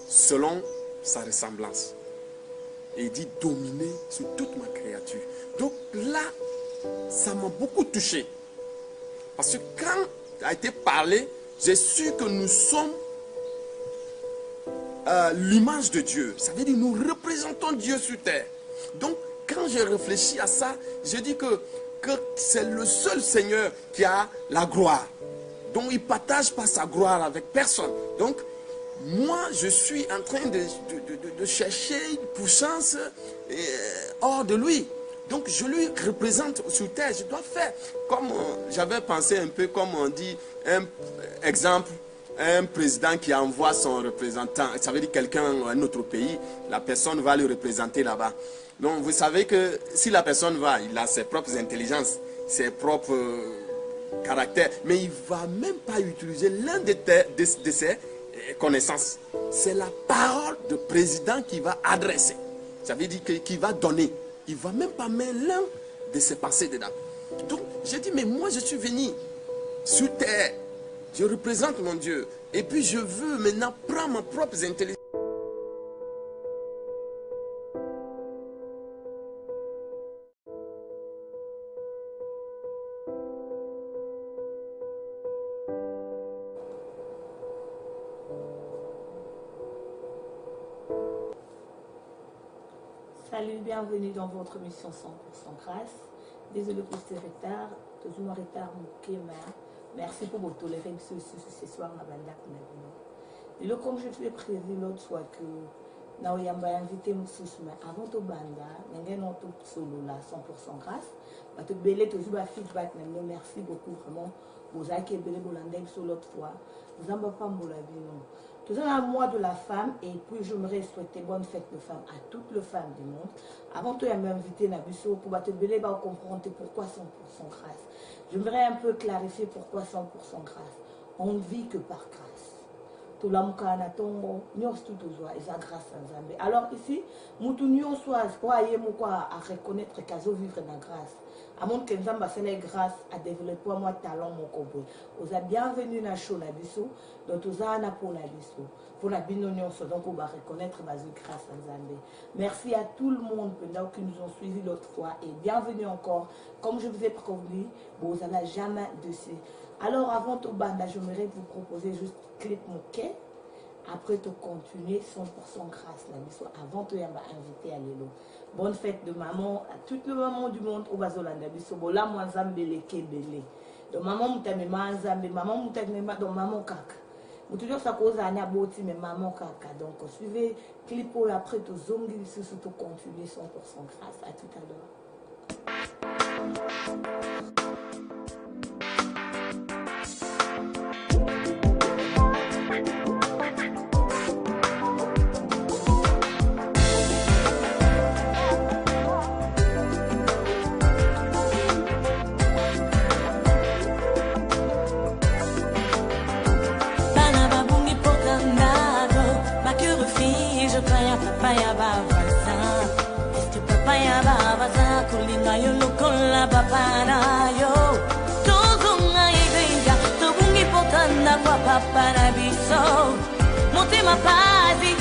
selon sa ressemblance. Et il dit dominer sur toute ma créature. Donc là, ça m'a beaucoup touché. Parce que quand a été parlé, j'ai su que nous sommes l'image de Dieu. Ça veut dire que nous représentons Dieu sur terre. Donc quand j'ai réfléchi à ça, je dis que c'est le seul Seigneur qui a la gloire. Donc il ne partage pas sa gloire avec personne. Donc moi je suis en train de chercher une puissance hors de lui. Donc je lui représente sur terre. Je dois faire comme j'avais pensé un peu comme on dit, un exemple, un président qui envoie son représentant. Ça veut dire quelqu'un d'un autre pays, la personne va le représenter là-bas. Donc vous savez que si la personne va, il a ses propres intelligences, ses propres caractères, mais il ne va même pas utiliser l'un de ses connaissances. C'est la parole du président qui va adresser. Ça veut dire qu'il va donner. Il ne va même pas mettre l'un de ses pensées dedans. Donc j'ai dit, mais moi je suis venu sur terre. Je représente mon Dieu. Et puis je veux maintenant prendre ma propre intelligence. Salut, bienvenue dans votre mission 100% grâce. Désolé pour ce retard, toujours un retard moqué, mais merci pour vous tolérer ce soir à Bandak. Et là, comme je te l'ai prévu l'autre fois que nous avons invité Moussous, mais avant de Banda, nous avons tout solo là 100% grâce. Je te belé toujours un feedback, merci beaucoup vraiment. Vous avez belé Bolandem sur l'autre fois. Vous n'avez pas mon avis, non. Tout ça à moi de la femme, et puis j'aimerais souhaiter bonne fête de femme à toutes les femmes du monde. Avant tout, il m'a invité Nabusso pour te belé, comprendre pourquoi 100% grâce. J'aimerais un peu clarifier pourquoi 100% grâce. On ne vit que par grâce. Tout l'homme qui a tombo, nous tout joie et ça grâce à Zambé. Alors ici, nous tous soit croyez moi à reconnaître qu'à vivre dans la grâce. À mon que nous avons grâce à développer mon talent mon combo. Vous êtes bienvenue dans show Nabusso, donc vous avez pour Nabusso. Pour la binonion, donc on va reconnaître ma grâce à Zambé. Merci à tout le monde pendant qui nous ont suivis l'autre fois et bienvenue encore. Comme je vous ai prévenu, vous n'allez jamais dessus. Alors avant tout banda, j'aimerais vous proposer juste clip mon quai. Après tu continuer 100% grâce Nabusso. Avant tu m'as invité à l'élo. Bonne fête de maman à toutes les mamans du monde au Bazolanda Bisso. Là moi Zambele Kebele. Donc maman mutame Zambé, maman mutame donc maman kaka. Mutulio sa cause à Naboti mais maman kaka. Donc suivez clip pour après tu zongi surtout continuer 100% grâce. À tout à l'heure. Papaya babaza, este papaya babaza, kulinga yo lokola papana yo. Tozunga igreja, tobungi potanda kwa papana biso. Motema pazi,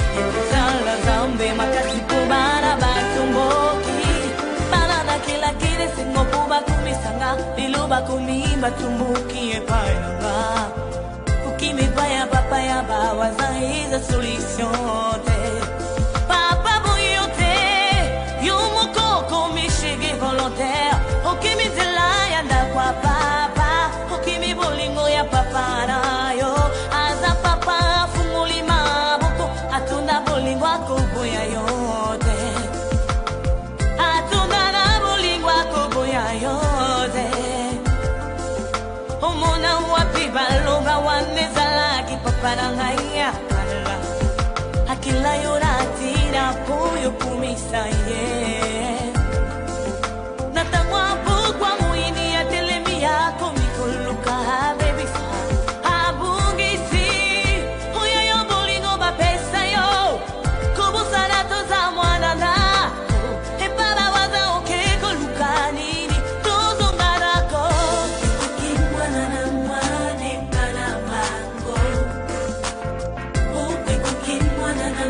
sala zambe makasi kubana batumboki. Banana kila kile singo kuba kumisanga, iluba kumimba tumbuki epayanga. Ukimi paya papaya babaza is a solution. Volontaire, okimi zela yanda kwa papa, okimi bolingo ya papa na yo, aza papa funguli maboko, atunda bolingo akoboya yote, atunda na bolingo akoboya yote, omona wapi balonga wanezala ki papa na ngaya, akila yorati na poyo kumisa ye. Na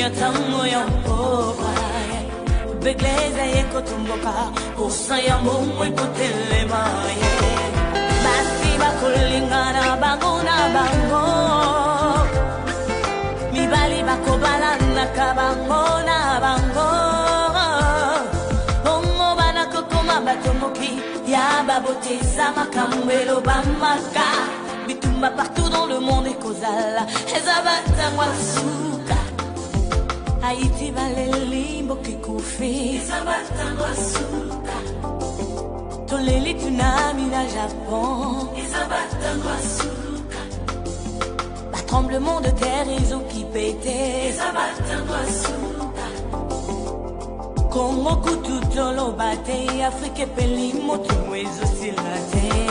Yatango ya mpoba Begleza yeko tumboka Usa ya mungu ipotelema Basi bakulingana bango na bango Mibali bako balanda ka bango na bango Bongo bana kokoma batomoki Ya baboteza makamwelo bamaka Bitumba partout dans le monde et kozala Ezabata mwasuka Haiti valeli mboke kufi Ezabata mwasuka Toleli tsunami na Japon Ezabata mwasuka Tremblement de terre, ils ont qui pété Congo kutu tolo bate Afrique peli motu mwezo silate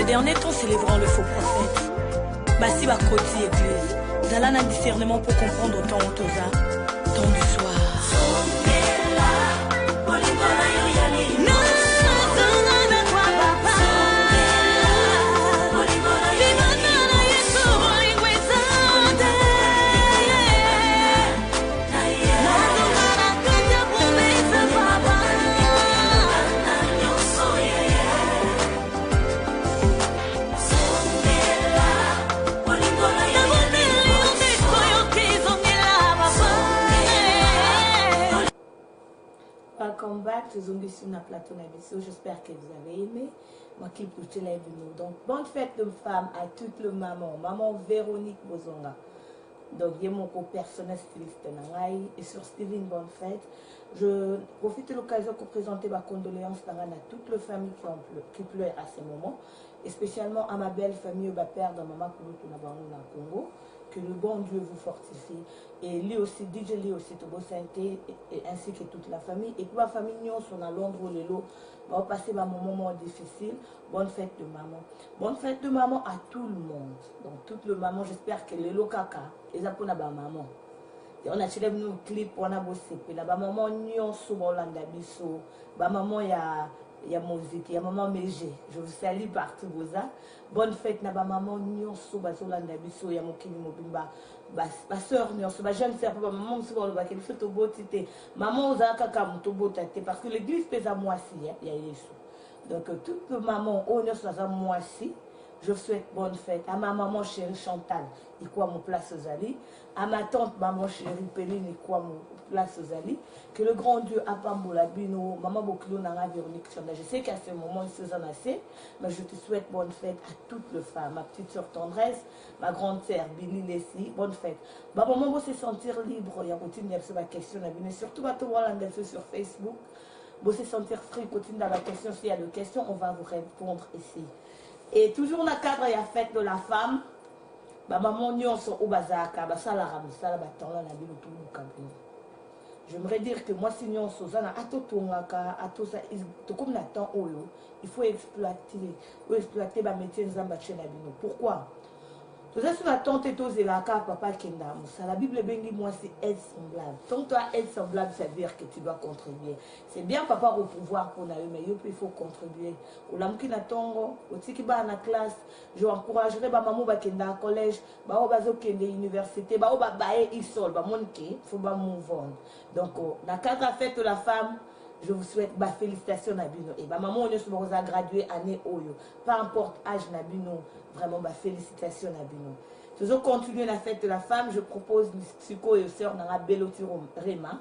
dernier temps célébrant le faux prophète. Basi Bakoti église. Zala un discernement pour comprendre ton toza, ton du soir. Welcome back to Zungi Suna Plateau Nabiso. J'espère que vous avez aimé. Moi qui peux la vidéo. Donc, bonne fête de femmes à toutes les mamans. Maman Véronique Bozonga. Donc, il y a mon personnel styliste Nangaï. Et sur Steven, bonne fête. Je profite de l'occasion pour présenter ma condoléance à toutes les familles qui pleurent à ce moment. Et spécialement à ma belle famille, au père de maman Kouloutou Nabango dans le Congo. Que le bon Dieu vous fortifie. Et lui aussi, DJ lui aussi, Tobo Sainté, ainsi que toute la famille. Et pour la famille, nous sommes à Londres, le lot. On va passer un moment difficile. Bonne fête de maman. Bonne fête de maman à tout le monde. Donc, toute le maman, j'espère que le lot caca, ils apprennent à maman. Et on a tiré nos clips, on a bossé. Puis là, maman, nous sommes au Landabiso. Maman, il y a musique, il y a maman Mégé. Je vous salue partout, vous. Bonne fête, na maman, nous sommes au Landabiso. Il y a mon kini mobimba. Ma soeur, ma jeune soeur, maman, il faut te botter. Maman, vous avez te botter. Parce que l'église pèse à moi aussi, il y a Jésus. Donc, toute maman, on est à moi aussi. Je souhaite bonne fête à ma maman chérie Chantal, il quoi mon place aux alliés. À ma tante, maman chérie Péline, il quoi mon place aux alliés. Que le grand Dieu a pas mon labino, maman Bokilo Nara Véronique. Je sais qu'à ce moment, il se en assez, mais je te souhaite bonne fête à toutes les femmes. Ma petite soeur Tendresse, ma grande sœur Billy Leslie, bonne fête. Ma maman va se sentir libre, il y a routine, il y a ma question, mais surtout, va te voir sur Facebook. Vous se sentir free, continue dans la question. S'il y a des questions, on va vous répondre ici. Et toujours dans le cadre de la fête de la femme, maman nyon so obazaka, basala ramsala batanga na bilo tout le camping. J'aimerais dire que moi si nyon so zana atotongaka atosa to comme na temps oyo, il faut exploiter ba métier nzamba tchena bino. Pourquoi? Tout ça sur la tante et tous la papa kenda. La Bible bengi moi c'est être semblable. Tant toi être semblable, ça veut dire que tu dois contribuer. C'est bien papa au pouvoir pour naïe, mais il faut contribuer. Au lamki na tongo, au tiki ba na classe, je encouragerai ba maman ba kenda collège, ba o bazo kende université, ba o ba bae isol, ba monke, faut ba move on. Donc na cadre fête de la femme, je vous souhaite ma félicitations Nabino. Et ma maman on est a gradué année Oyo. Peu importe âge Nabino, vraiment ma félicitations Nabino. Toujours continuer la fête de la femme, je propose Psycho et sœur Nara Beloti Rema.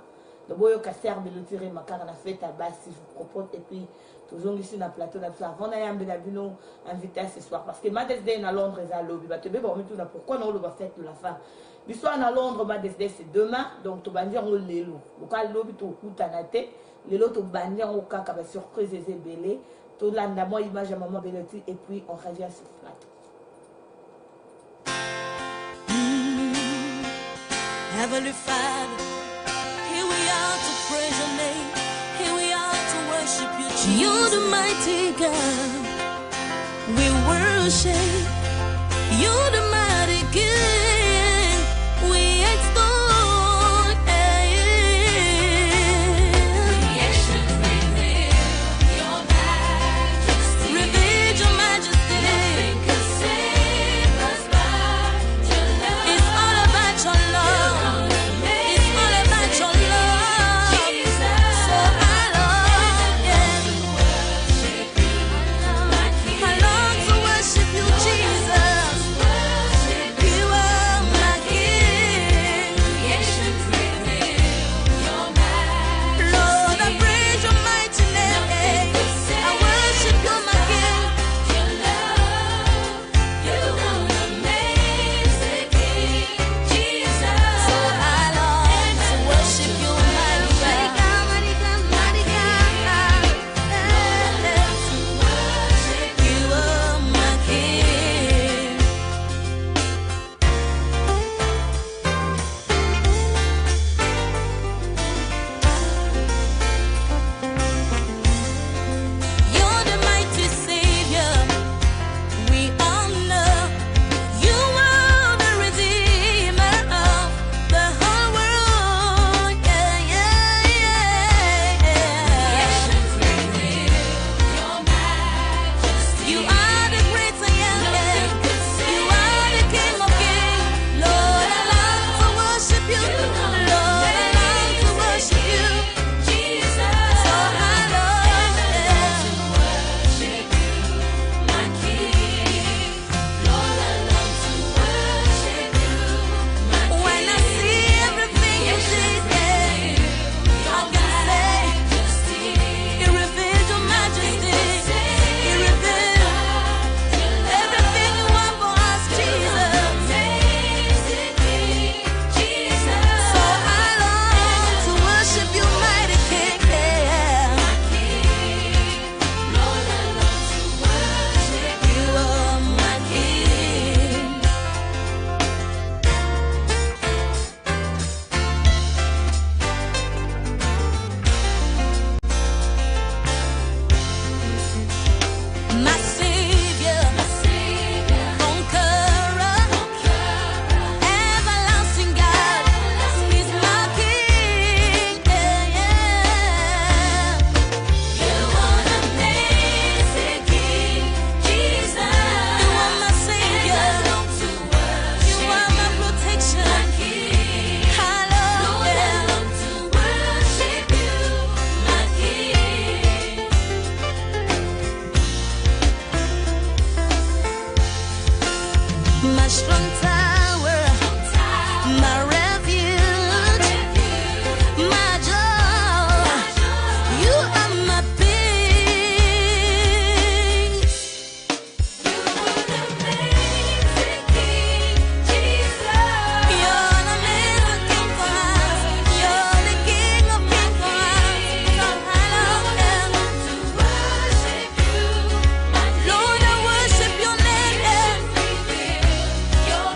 Donc Boyo Kasser Beloti Rema car on a fête à base si je vous propose et puis toujours ici dans le plateau avant d'aller Nabino invité ce soir parce que ma desdé à Londres est à lobby. Bah tu veux bon pourquoi non le va fête de la femme. L'histoire à Londres ma desdé c'est demain donc tu vas dire on l'élo. Pourquoi le lobby tout coup à la tête. Les autres bannières au cas surprise et belé tolanda moi image ya maman Beloti et puis on revient sur plateau. Heavenly Father, here we are to praise your name. Here we are to worship you, Jesus. You're the mighty God. We worship. You're the mighty King. We extol. Creation reveal your majesty. Reveal your majesty. Nothing can save us but your love. It's all about your love. It's all about your love. Jesus. So I love you. I long to worship you, Jesus. You are my King. Creation reveal your majesty. Lord, I praise your mighty name. I worship you, my King. Your love, you are amazing, King Jesus. So I long to worship you, mighty God, mighty God, mighty God. You are my King. You're the mighty Savior. We honor you are the Redeemer of the whole world. Yeah, yeah, yeah. Your majesty. You are the great I am. You are the King of Kings. Lord, I long to worship you. Lord, I long to worship you, Jesus. So I love worship you, my King. Lord, I long to worship you, my King. When I see everything you did, I can say, you revealed your majesty. You revealed everything you want for us, Jesus. So I long to worship you, mighty King. Lord, I long to worship you, are my King. My Savior, conqueror, everlasting God, is my King. You are amazing, King Jesus. You are my Savior. You are my protection. I love to worship you, my King. My strong tower, my refuge, my joy. You are my peace. You are the amazing King Jesus. You're the amazing King for us. You're the King of Kings for us. So I love to worship you, my Lord. I worship your name. Your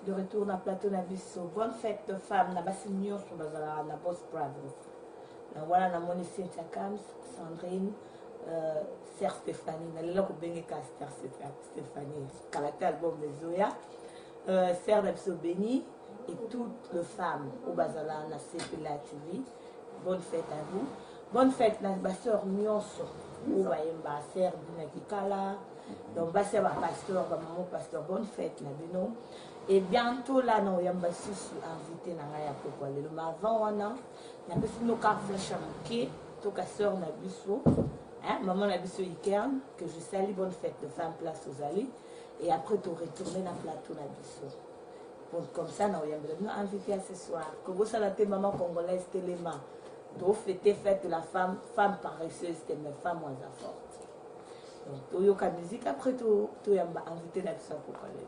de retour na plateau na biso. Bonne fête de femme na basi nyonso bazala na Boss Brothers. Na voilà na moni Cynthia Kams, Sandrine, Sœur Stéphanie, na lelo ko bengi ka Sœur Stéphanie. Kalate album de Zoya. Sœur na biso Béni et toutes les femmes au bazala na CPLA TV. Bonne fête à vous. Bonne fête na baseur nyonso. Ou bayemba Sœur Dina Kikala. Donc, bah, c'est ma pasteur, maman pasteur, bonne fête, là, bino. Et bientôt, là, nous avons invité le marvin, on a fait nos cartes flash à manquer, tout à sœur Nabiso, maman Nabiso Ikern, que je salue, bonne fête de femme place aux allées. Et après, tu retourner dans le plateau Nabiso. Bon, comme ça, nous avons invité à ce soir. Que vous savez, maman congolaise, Téléma, de fêter fête de la femme paresseuse, c'est mes femmes moins fortes. Donc, tu as musique, après tu as invité la personne pour parler.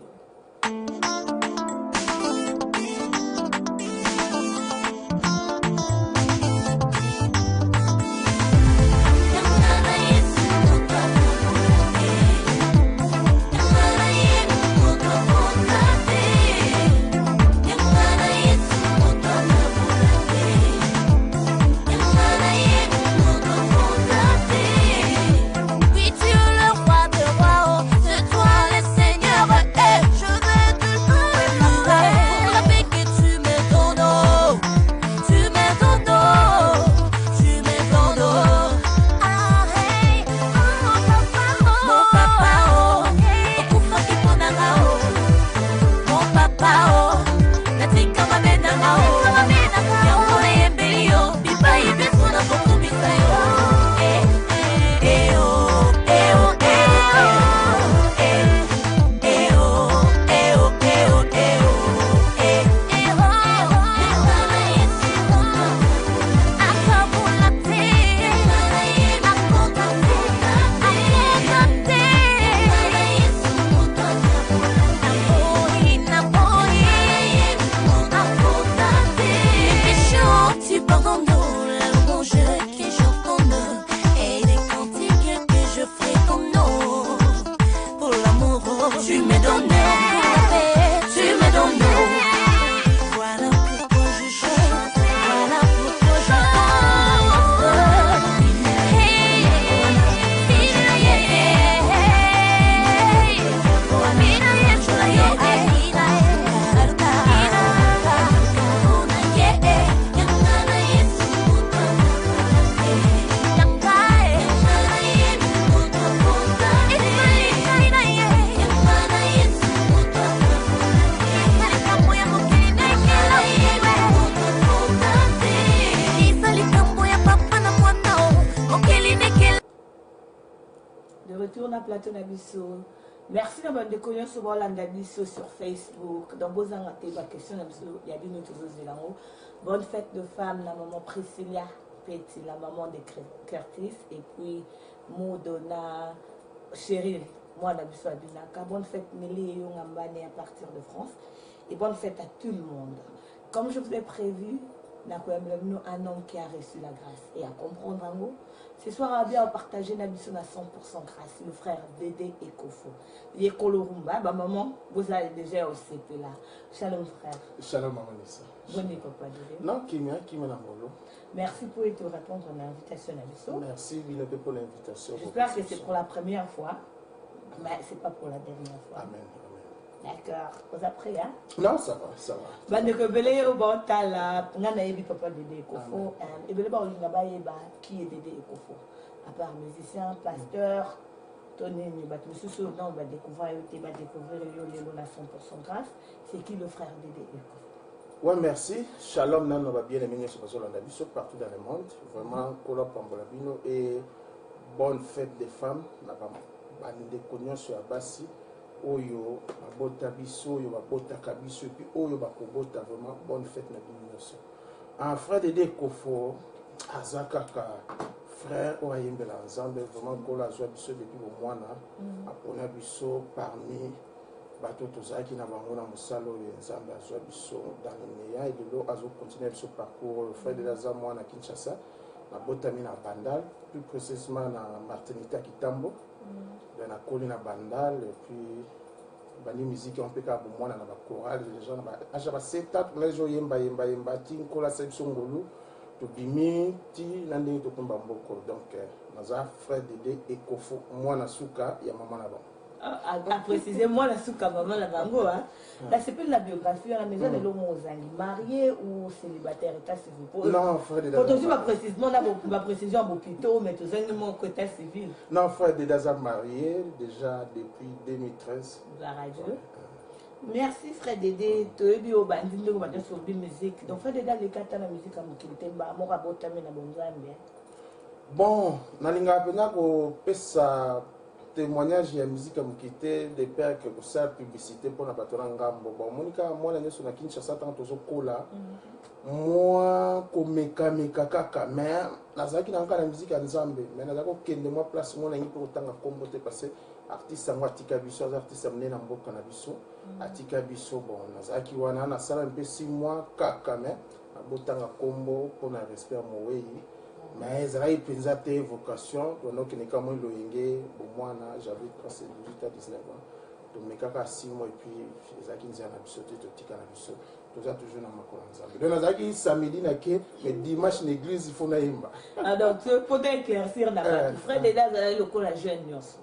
Merci d'avoir découvert ce Landabiso sur Facebook. Dans vos angatés, ma question, il y a une autre chose là. Bonne fête de femme, la maman Priscilla Petit, la maman de Curtis, et puis Modona, Cheryl, moi, Nabiso Abinaka. Bonne fête, Mélie et Yongambane à partir de France. Et bonne fête à tout le monde. Comme je vous ai prévu, nous avons un homme qui a reçu la grâce. Et à comprendre un mot, ce soir, on va bien partager Nabiso à 100% grâce, le frère Dédé et Kofo. Il est Kolorumba, maman, vous allez déjà au CP là. Shalom frère. Shalom maman Lisa. Bonne papa Dédé. Non, qui m'a molo. Merci pour te répondre à l'invitation Nabiso. Merci Bilope pour l'invitation. J'espère que c'est pour la première fois, mais ce n'est pas pour la dernière fois. Amen. D'accord. Vous après, hein? Non, ça va, ça va. Bande que belé au bon tala, ngana yebi papa Dédé Kofo, et belé ba olinga ba yeba qui est Dédé Kofo. À part musicien, pasteur, Tony ni bat mususu non ba découvrir yo la 100% grâce, c'est qui le frère Dédé Kofo. Ouais, merci. Shalom nano ba bien aimé sur Landabiso partout dans le monde. Vraiment kola pambolabino et bonne fête des femmes na ba bande konyo sur Abasi. Oyo babota biso oyo babotaka biso puis oyo bakobota vraiment bonne fête na bino. En frère Dédé Kofo azakaka frère oyo ayembela nzambe vraiment kola azwa biso depuis bomwana apona biso parmi bato tozalaki na bango na mosala oyo nzambe azwa biso dans le meya et lelo azokontinue biso parcours le frère Dédé aza mwana Kinshasa nabotami na Bandal plus précisément na Martinité ya Kitambo. Dans la colline à Bandal et puis bani musique on peut ka bo mwana na ba chorale les gens ba acha ba setup les gens yemba ti nkola section ngolu to bimi ti nandi to kumba mboko donc naza frère Dédé Ekofo mwana suka ya maman na ba à préciser moi la souka maman la bango hein. Là c'est plus la biographie à la maison de l'homme aux amis marié ou célibataire état civil. Non frère Dédé. Pour aussi ma précision là ma précision à hôpital mais tous un mon côté civil. Non frère Dédé a marié déjà depuis 2013. La radio. Merci frère Dédé to ebi o bandi ndo ba sur bi musique. Donc frère Dédé les kata la musique à mokilité ba mo rabota me na bonzambe. Bon, nalinga pena ko pesa témoignage ya musique à mokité des pères que pour ça publicité pour na batona ngambo. Bon, monika moi na sur na Kinshasa tant tozo kola. Moi ko meka kaka mais nazaki na nkana musique ya nzambe mais nazako kende moi place moi na ngi pour tanga kombo te passer artiste sango atika biso artiste amene na mboka na biso atika biso bon nazaki wana na sala mpe 6 mois kaka mais abotanga kombo pour na respect à Moweyi mais ezalaki mpenza te vocation donc ne kamo loyenge bon moi na j'avais 18 à 19 ans tomekaka 6 mois et puis ezalaki nzela na biso te totika na biso toza toujours na makolo nzambe donc nazalaki samedi na ke mais dimanche na église il faut na yemba. Donc pour éclaircir na frère Dédé azalaki lokola jeune nyonso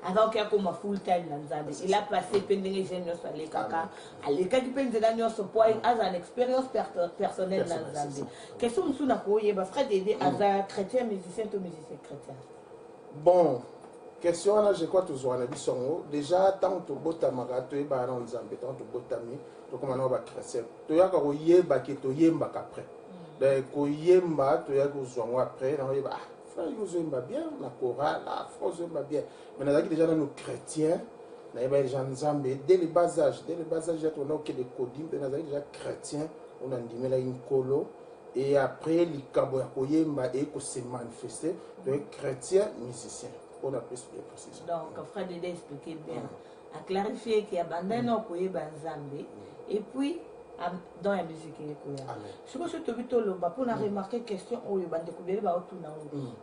avant qu'il y ait comme full time dans Nzambe. Il a passé pendant les jeunes à l'écaka. À l'écaka, il a une expérience personnelle dans Nzambe. Question de Souna Koye, frère Dédé, as chrétien, musicien ou musicien chrétien? Bon, question là, je crois toujours on a dit son déjà tant que bota magato et ba Nzambe, tant que botami, to comme on va chrétien. To ya ko yeba ke to yemba après. Donc ko yemba to ya ko zo après, na yeba frère Yozemba bien, la chorale, la frère Yozemba bien. Mais nous avons déjà nos chrétiens, nous avons des gens nzambe, dès le bas âge, on a des codim, nous avons déjà chrétiens, on a dit là une colo, et après les kaboyakoyemba et que se manifester, donc chrétiens, musiciens. On a plus de précision. Donc, frère Dédé expliquait bien, à clarifier qu'il y a abandonné au koyeba nzambe, et puis dans la musique il est quoi ce que je te dis tout pour na remarquer question au yo bande ko ba autour na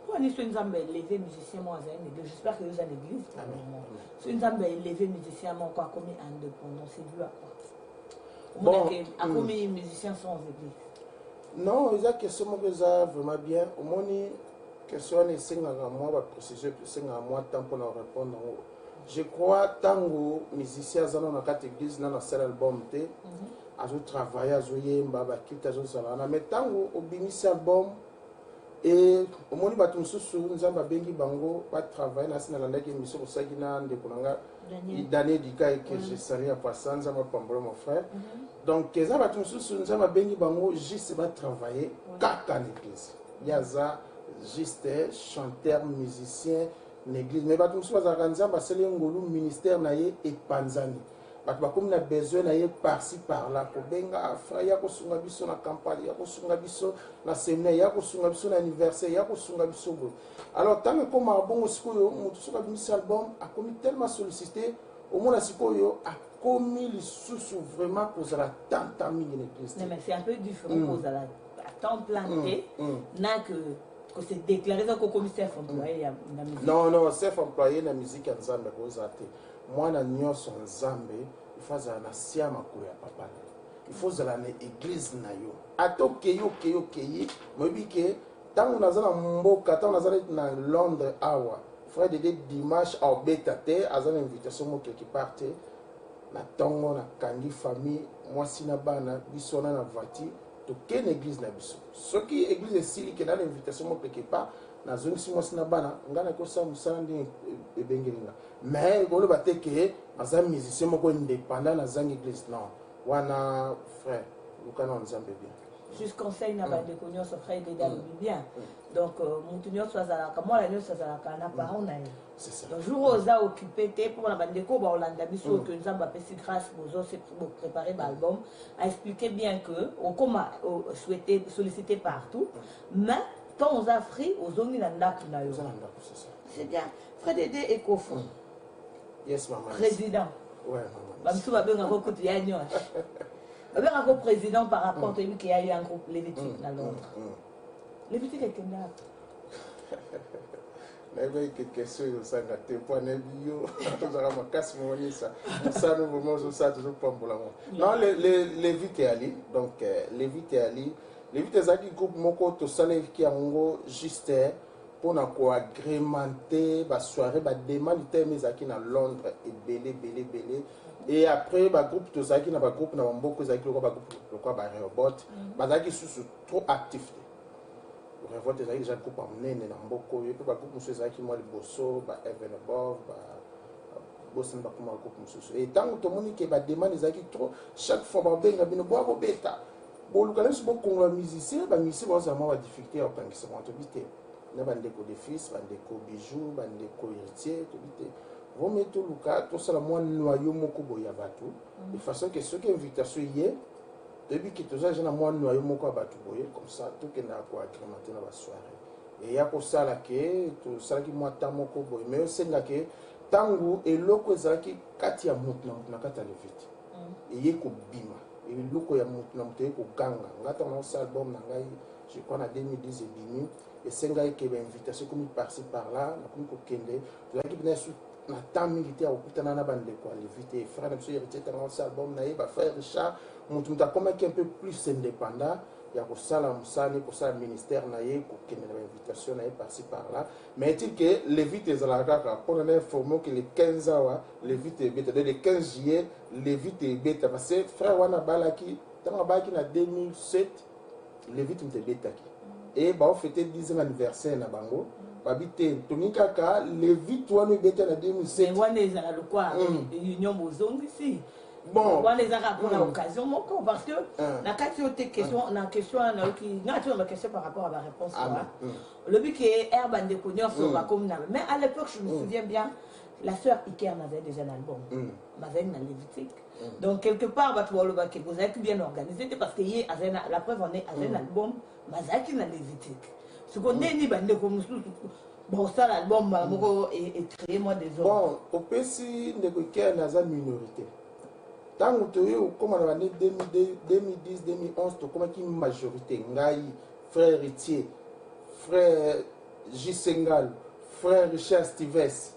pour ni so nzambe élevé musicien moi à une j'espère que vous avez l'église so nzambe élevé musicien moi quoi comme indépendant c'est dû à quoi bon à combien musiciens sans église non il y a question moi ça vraiment bien au moins question est 5 mois va préciser 5 mois temps pour répondre je crois tango musicien dans la carte église dans la seul album té azo travailler azo yemba ba kita azo sala na metango obimisi album et omoni batu mususu nzamba bengi bango ba travailler na sina landaki miso kosaki na ndeko nanga Daniel Dika que je salue à passant nzamba pambolo mon frère donc eza batu mususu nzamba bengi bango juste ba travailler kaka l'église yaza juste chanteur musicien l'église mais batu mususu bazaka nzamba sele ngolu ministère na ye epanzani comme on a besoin d'aller par-ci par-là pour benga frère ya ko sunga biso na campagne ya ko sunga biso na séminaire ya ko sunga biso na anniversaire ya ko sunga biso alors tant que comme bon sikoyo mutu suka biso album a commis tellement sollicité au moins sikoyo a commis les sous vraiment pour la tant mingi l'église. Non mais c'est un peu différent pour la temps planté n'a que c'est déclaré comme commissaire employé na musique. Non chef employé na musique ya nzambe ko zate mwana nyonso nzambe ifaza na siama ko ya papa il faut zala na église na yo atokeyo keyi mobike tango nazana mboka tango nazana na Londres awa frère Dédé dimanche a obetate azana invitation mo quelque part na tongo na kangi famille moi sina bana bisona na vati to ken église na biso soki église esili ke na invitation mo quelque part na zone si moi sina bana ngana ko sa musala ndi ebengelinga mais bolo bateke azam musicien moko indépendant na zang église non wana frère lukana nzambe bien juste conseil na ba de konyo so frère Dédé bien donc mutunyo so azala ka moi la nyo so azala ka na parent na c'est ça le jour aux a occupé té pour la bande ko ba Olanda biso que nous avons passé grâce bozo c'est pour préparer l'album a expliqué bien que on comme souhaité solliciter partout mais tant aux Afrique aux zones na ndaku na yo c'est bien frère Dédé Ekofo yes maman président ouais maman ba mtu ba benga ko kutu ya nyo ba benga ko président par rapport à lui qui a eu un groupe Lévitique dans Londres Lévitique est là N'avez quelque chose de ça, gâté, point de bio, nous avons ma casse, mon ça. Ça, nous voulons ça, toujours pas pour la mort. Non, les vites et Ali, donc les vites et Ali, les vites et Ali, groupe Moko, tout ça, qui a juste pour nous agrémenter, la soirée, la demande, mais à qui à Londres, et belé. Et après, le groupe, tout ça, qui n'a pas groupe, n'a pas beaucoup, le groupe, robot, qui sont trop actifs. Le vote est déjà groupe amené dans beaucoup et puis bah groupe monsieur Zaki moi le bosso bah Evenabov bah bossen bah comment groupe monsieur et tant que tout le monde qui va demander Zaki trop chaque fois bah ben ngabino bois bo beta bon le canal c'est beaucoup la musicien bah musicien bah ça m'a difficulté en tant que c'est en vite na bande ko de fils bande ko bijoux bande ko héritier tout vite vous mettez tout le cas tout ça la moi noyau moko boya batou de façon que ceux qui invitation hier depuis que tout ça, j'ai un noyau moko à batouboyer comme ça, tout qui n'a pas agrémenté dans la soirée. Et il y a pour ça là que tout ça qui moi tant moko boy, mais aussi là que tango et loko ça qui kati ya mutna kata le vite. Et yeko bima. Et loko ya mutna ko ganga. Ngata na ça album na ngai, je crois en 2010 et bimi et senga qui est invitation comme par-ci par-là, na comme ko kende, tout ça qui venait sur na temps militaire au kutana na bande quoi, les vite frère monsieur héritier dans ça album na ba frère Richard mutumta comme qui un peu plus indépendant il y a pour ça la musani pour ça le ministère naie pour qu'il y ait une invitation naie par-ci par-là mais il que les vites à la kaka pour nous informer que les 15 ans les vites bêta le 15 juillet les vites bêta parce que frère wana balaki dans balaki na 2007 les vites bêta et bah on fêtait 10e anniversaire na bango babite tonikaka les vites wana bêta na 2007 mais wana ezala le quoi union bozongi si bon on les a rappelé à l'occasion parce que la question la question la question par rapport à la réponse le but qui est Herbe de Cognos comme mais à l'époque je me souviens bien la sœur Iker avait déjà un album Mazen na Lévitique donc quelque part bah tu vois le bac vous avez bien organisé parce que la preuve on est à un album Mazaki na Lévitique ce qu'on est ni bande comme bon ça l'album est créé moi des autres bon au PC Iker na za minorité tant que tu es comme en l'année 2010 2011 tu comme qui majorité ngai frère Ritier frère J Sengal frère Richard Stives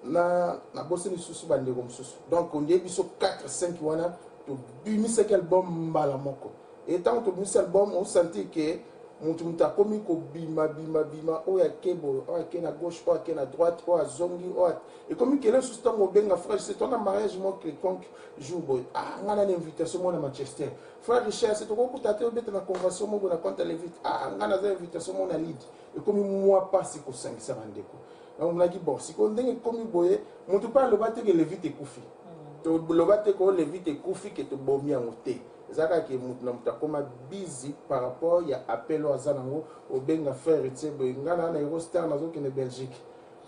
na bosse ni susu bande comme susu donc on dit biso 4 5 wana to bimisa quel album mbala moko et tant que bimisa album on sentit que mutumta komi ko bima oya kebo oya kena gauche oya kena droite oya zongi oya et comme que le sustango benga frère c'est ton mariage moi quelconque jour boy ngana une invitation moi na Manchester frère Richard c'est to ko kutate obeta na convention mo na compte les vite ngana za invitation moi na lead et comme moi pas si ko sangisa bandeko donc on a dit bon si ko ndenge komi boye mutu pas le bate que le vite kufi to le bate ko le vite kufi que to bomi ngote zaka ki mutu koma busy par rapport ya appel au zanango au benga frère Etiebo ngana na Eurostar na zoki ne Belgique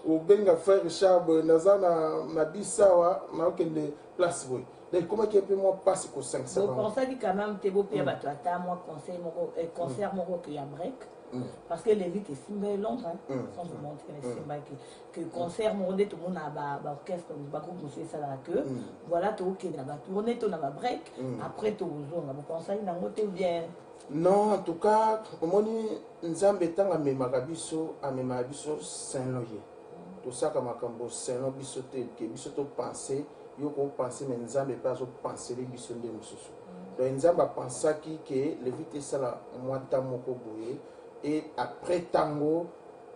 au benga frère Richard nazana na bisawa na okende place boy donc comment qui peut moi passer ko 500 bon pour ça dit quand même te beau père bato ata moi conseil mon concert mon qui a break parce que les vites c'est simba longtemps sans vous montrer les simba que concert mon tout le monde a ba orchestre ba groupe monsieur ça là que voilà tout OK na ba tourner tout na ba break après tout zonga mon conseil na moté bien non en tout cas omoni nzambe tanga memaka biso amema biso Saint-Loyer tout ça comme makambo Saint-Loyer biso te que biso to penser yo ko penser mais nzambe pas so penser les biso ndé mususu donc nzambe pensa ki que le vite ça la moita moko boye et après tango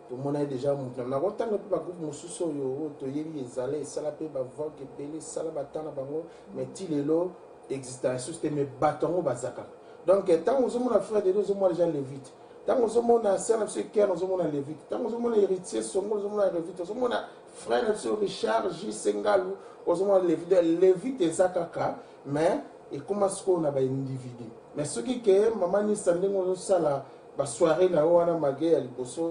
tout le monde a déjà monté na ko tango pe ba groupe mususu yo to yeli ezale sala pe ba vogue pelé sala batana bango mais tilelo existence c'était me batongo bazaka donc tant aux hommes frère de deux hommes déjà les vite tant aux hommes na sœur monsieur Ker aux hommes les vite tant aux hommes héritier sont aux hommes les vite aux hommes frère monsieur Richard J Sengalu aux hommes les vite ezakaka mais et comment ce qu'on a ba individu mais ce qui que maman ni sandingo sala ba soirée na wana magé à liboso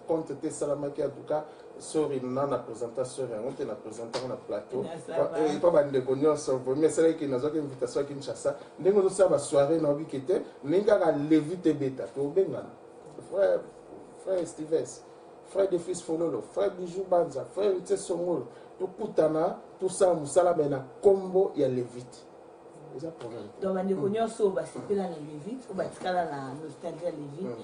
compte te salamaki en tout cas sorry na présentation on te na présentation na plateau et pas bande connaissance mais c'est là qui n'a aucune invitation à Kinshasa ndenge zo sa ba soirée na bikete ninga ka levite beta to benga frère Stives frère de fils Fololo frère Bijou Banza frère Tse Songolo to kutana tout ça musala bena combo ya levite. Donc, on est connu sur la Lévite, ou la nostalgie Lévite.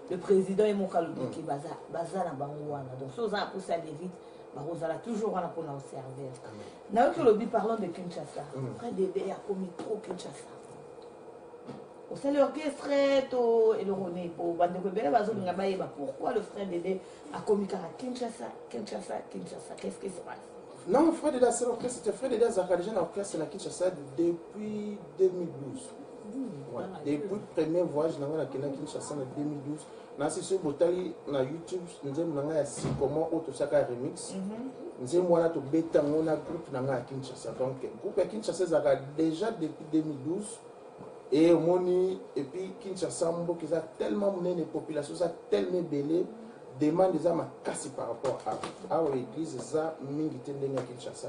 le président est mon calobiki baza na bango wana donc so za pour ça vite bazala toujours wana pour nous servir na que lobby parlons de Kinshasa près d'aider à commis trop Kinshasa au sein de l'orchestre et le René pour bande de belle bazo ngabaye pourquoi le frère d'aider à commis Kinshasa qu'est-ce qui se passe? Non, frère Dédé, c'est l'orchestre. C'était frère Dédé Zakaria dans l'orchestre à Kinshasa depuis 2012. Ouais. Depuis le premier voyage dans la Kinshasa en 2012. Dans ce sur Botali na YouTube, nous avons un comment Otosaka remix. Nous avons un groupe dans la Kinshasa. Donc, le groupe à Kinshasa a déjà depuis 2012. Et Moni et puis Kinshasa, qui a tellement mené les populations, ça a tellement belé. Demande des âmes cassées par rapport à l'église, ça, Mingité Nenga Kinshasa.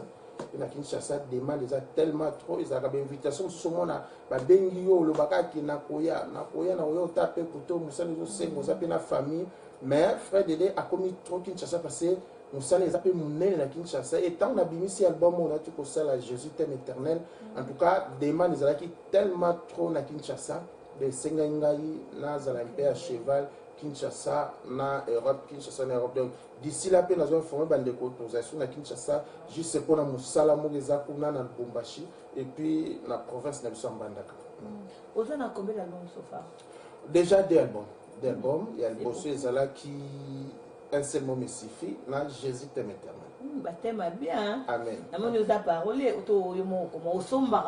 Et la Kinshasa demande des âmes tellement trop, ils ont une invitation sur ce monde, Bengio, le Bakaki, Nakoya, Naoyo, tapé pour tout, Moussa, nous sommes une famille. Mais frère Dédé a commis trop Kinshasa parce que Moussa les a appelés Mouné la Kinshasa. Et tant qu'on a mis ici album, on a tout pour ça, la Jésus thème éternel. En tout cas, demande des âmes qui tellement trop na Kinshasa, de Sengangaï, Nazalampe à cheval. Kinshasa na Europe, Kinshasa na Europe. Donc d'ici là, nous avons formé une autorisation à Kinshasa, juste pour la Moussala, Mougeza, Kouna, na Lubumbashi, et puis la province de Mbandaka. Vous avez combien d'albums so far? Déjà des albums. Il y a le bossé Zala qui, un seul mot me suffit, là Jésus t'aime éternel. Thème bien. Amen. Nous avons parlé au sombre,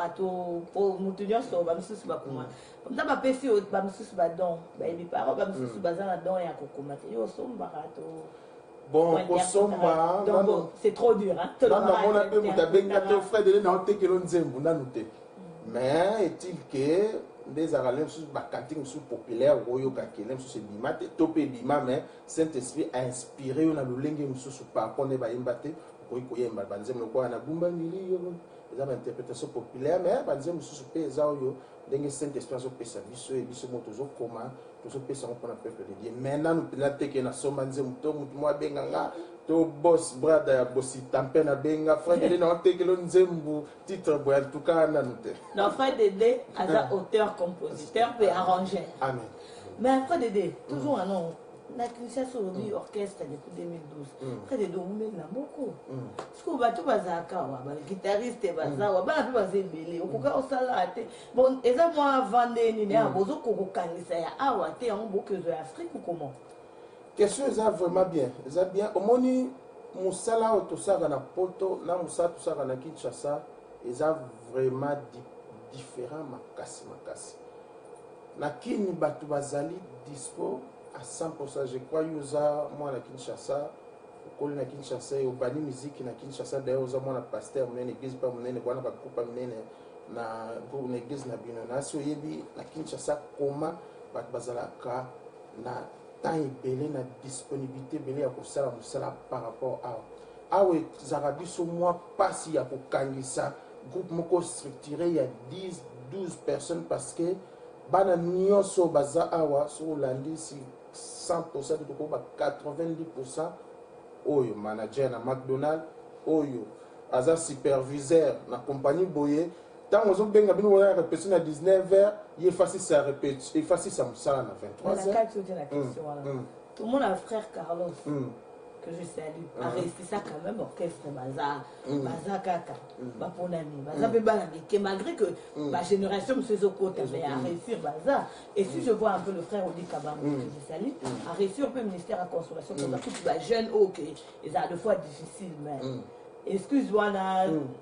pour nous tenir sur le sous comme ça, ma PC, ma sous badon, mes parents, ma sous bazar là-dedans et à Kokomate. Au sombre, bon, au sombre, c'est trop dur, hein. Non, on a pu vous avez un frère de l'année que l'on aime, on a noté. Mais est-il que des aralèmes sous bakanting sous populaire, royo kakelem sous bima, topé bima, mais Saint-Esprit a inspiré, on a le lingue sous par contre, on a imbate, on a yemba, banzem le quoi, on a bumba nili, les interprétations populaires, mais banzem sous pays yo, lingue Saint-Esprit a pesa biso et biso motozo comment, tout pesa pour le peuple de Dieu. Maintenant nous pénate que na sombanzem to moi benganga. To boss brother bossi tampe na benga frère Dédé na te que l'on nzembu titre boy en tout cas na noté. Non frère Dédé as auteur compositeur et arrangeur. Amen. Mais frère Dédé toujours un nom na Kinshasa sur le orchestre depuis 2012. Frère Dédé on met na beaucoup. Parce que bato bazaka wa ba guitariste bazawa ba pe bazebele okoka osala te. Bon eza moi vendre ni na bozo ko kanisa ya awa te en beaucoup de Afrique ou comment? Question est vraiment bien. C'est bien. Au moni musala otosaka na poto na musala tosaka na Kinshasa, ils ont vraiment différent makasi. Na kini batu bazali dispo à 100%. Je crois yuza moi na Kinshasa, okoli na Kinshasa et obani musique na Kinshasa d'ailleurs uza moi na pasteur mnene église pas mnene bwana ba coupa mnene na pour une église na bino na so yebi na Kinshasa comment batu bazalaka na temps belé na disponibilité belé ya kosala musala par rapport à awe zarabi so moi pas si ya kokangisa groupe moko structuré il y a 10-12 personnes parce que bana nyonso baza awa so landi si 100% de ko ba 90% oyo manager na McDonald's oyo aza superviseur na compagnie boye. Tant que vous avez répété à 19h, il efface sa répétition, efface sa moussala à 23h. Tout le monde a un frère Carlos, que je salue, a resté ça quand même, orchestre Baza, Baza Kaka, Baponami, Baza Bebalami, que malgré que ma génération, M. Zokota, mais a réussi Baza. Et si je vois un peu le frère Odi Kabam, que je salue, a réussi un peu le ministère à consolation, pour les jeunes, ok, ils ont des fois difficile, mais. Excuse-moi,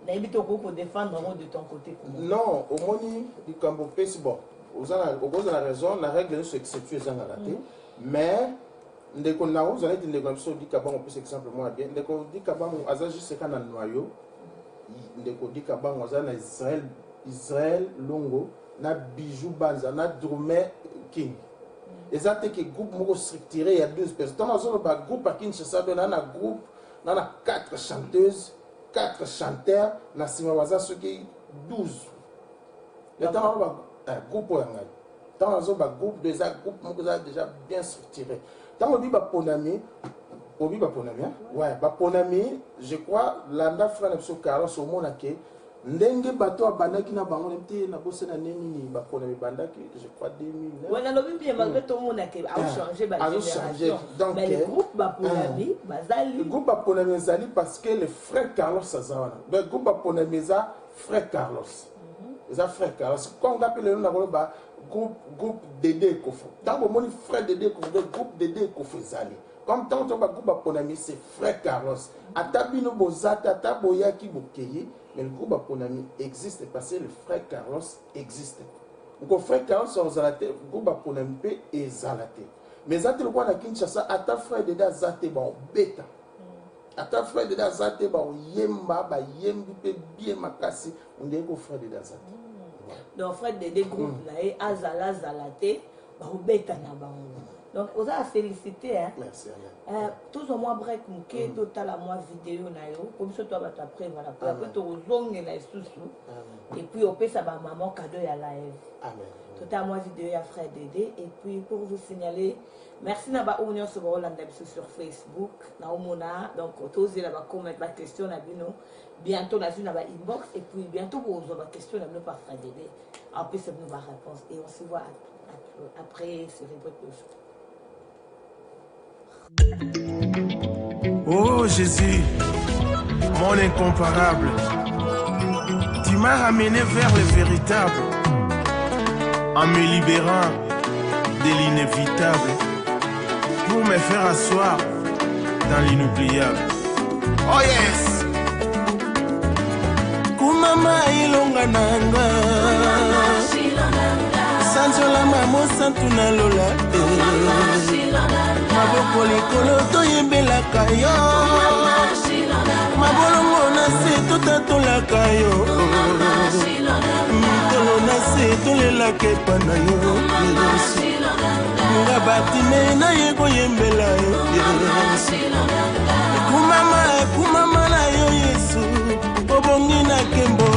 n'habite pour défendre de ton côté. Non, au moni du Cambopé, c'est bon. Vous avez la raison, la règle est exceptionnelle, vous avez raté. Mais, dès qu'on a vous allez dire que dit qu'avant on peut s'exemple moins bien. Dès qu'on dit qu'avant on a juste qu'un noyau, dès qu'on dit qu'avant on a Israël Longo, na bijou banza, na Drumé King. Et ça c'est que groupe moko structuré il y a 12 personnes. Dans un groupe à Kinshasa, on a un groupe. On a 4 chanteuses, 4 chanteurs, na Simawaza ceux qui 12. Le temps on a un groupe pour un groupe déjà bien structuré. Tant on dit Ponami, ouais, Ponami, je crois l'anda frère de Carlos au monde que ndenge bato abandaki na bango te na bosse na nini bakona bandaki je crois 2009 voilà le bien malgré tout le monde a changé ba génération donc mais le groupe Baponami bazali le groupe Baponami zali parce que le frère Carlos Azawana le groupe Baponami za frère Carlos za frère Carlos quand on appelle le nom ba groupe Dédé Kofo tant que mon frère Dédé Kofo le groupe Dédé Kofo zali comme tant que groupe Baponami c'est frère Carlos atabino bozata taboyaki bokeye. Mais le groupe Baponami existe parce que le frère Carlos existe. Donc le frère Carlos est zalaté, le groupe Baponami est zalaté. Mais zate le roi na Kinshasa, ata frère de zate ba beta. Ata frère de zate ba yemba ba yembi pe bien makasi, on dit que frère de zate. Donc frère de groupes là et azala zalaté ba beta na bango. Donc on a félicité hein. Merci. Tous au moins break mouké total à moi vidéo na yo comme ça toi va après voilà pour après to zonge na isusu et puis on peut ça ba maman cadeau ya live. Amen. Total à moi vidéo ya frère Dédé et puis pour vous signaler merci na ba union sur Hollande sur Facebook na omona donc tous là ba comment ba question na bino bientôt na na ba inbox et puis bientôt vous aurez ba question na par frère Dédé après ça nous va réponse et on se voit après ce reportage. Oh Jésus, mon incomparable, tu m'as ramené vers le véritable, en me libérant de l'inévitable, pour me faire asseoir dans l'inoubliable. Oh yes! Kumama ilonga nanga, sanjola mamo santuna lola. Maboko likolo toyembelaka yo mabolongo na se totatolaka yo tolo na se tolelaka epa na yo nga batime na ye koyembela yo kumama na yo Yesu obongi na kembo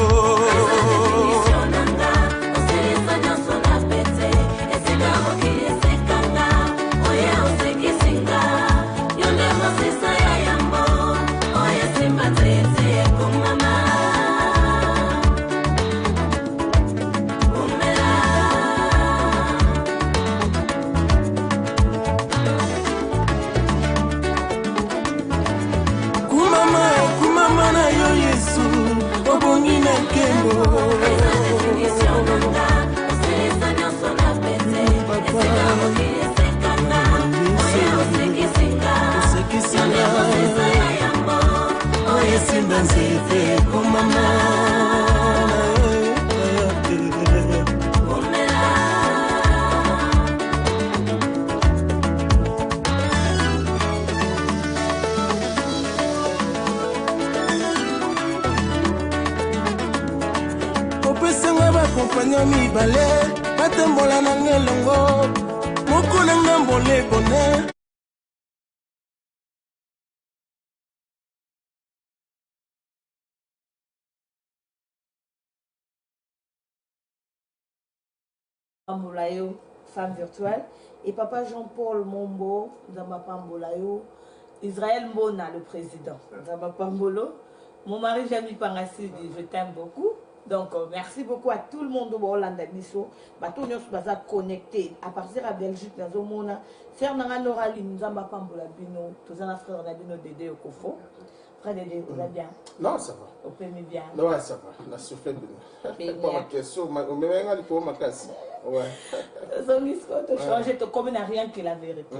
Compagnon mibale, batembola na ngelongo, moko na ngambo le bonheur. Mbolayo, femme virtuelle, et papa Jean-Paul Mombo, Nzamba Mbolayo, Israël Mona, le président, Nzamba Mbolo, mon mari Jamie Pangassi dit je t'aime beaucoup. Donc, merci beaucoup à tout le monde au Hollande Misso. Bato nous sommes connectés à partir de Belgique, nous avons frère Norali, nous avons Pambola Bino, tous un frère Bino Dédé au Kofo. Frère Dédé, vous allez bien? Non, ça va. Au premier bien. Non, ça va. On a soufflé bien. Pas ma question, on me met un peu ma casse. Ouais. Son histoire de changer, comme n'a rien que la vérité.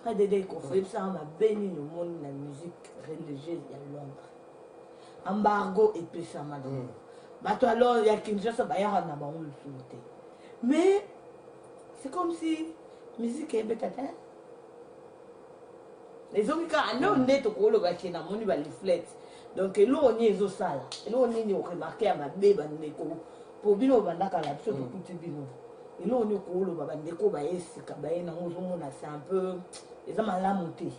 Frère Dédé Kofo, ça m'a béni le monde de la musique religieuse à Londres. Embargo et puis ça m'a donné. Bato alors il y a Kinshasa bayara na bango le souté. Mais c'est comme si musique est bête. Les hommes quand on est au colo ba kina moni ba reflet. Donc là on est au sala. Là on est remarqué à ma beba ndeko. Pour bino banda kala biso to kuti bino. Et là on est au colo ba ndeko ba esika ba ena ngozo mona c'est un peu les hommes à la montée.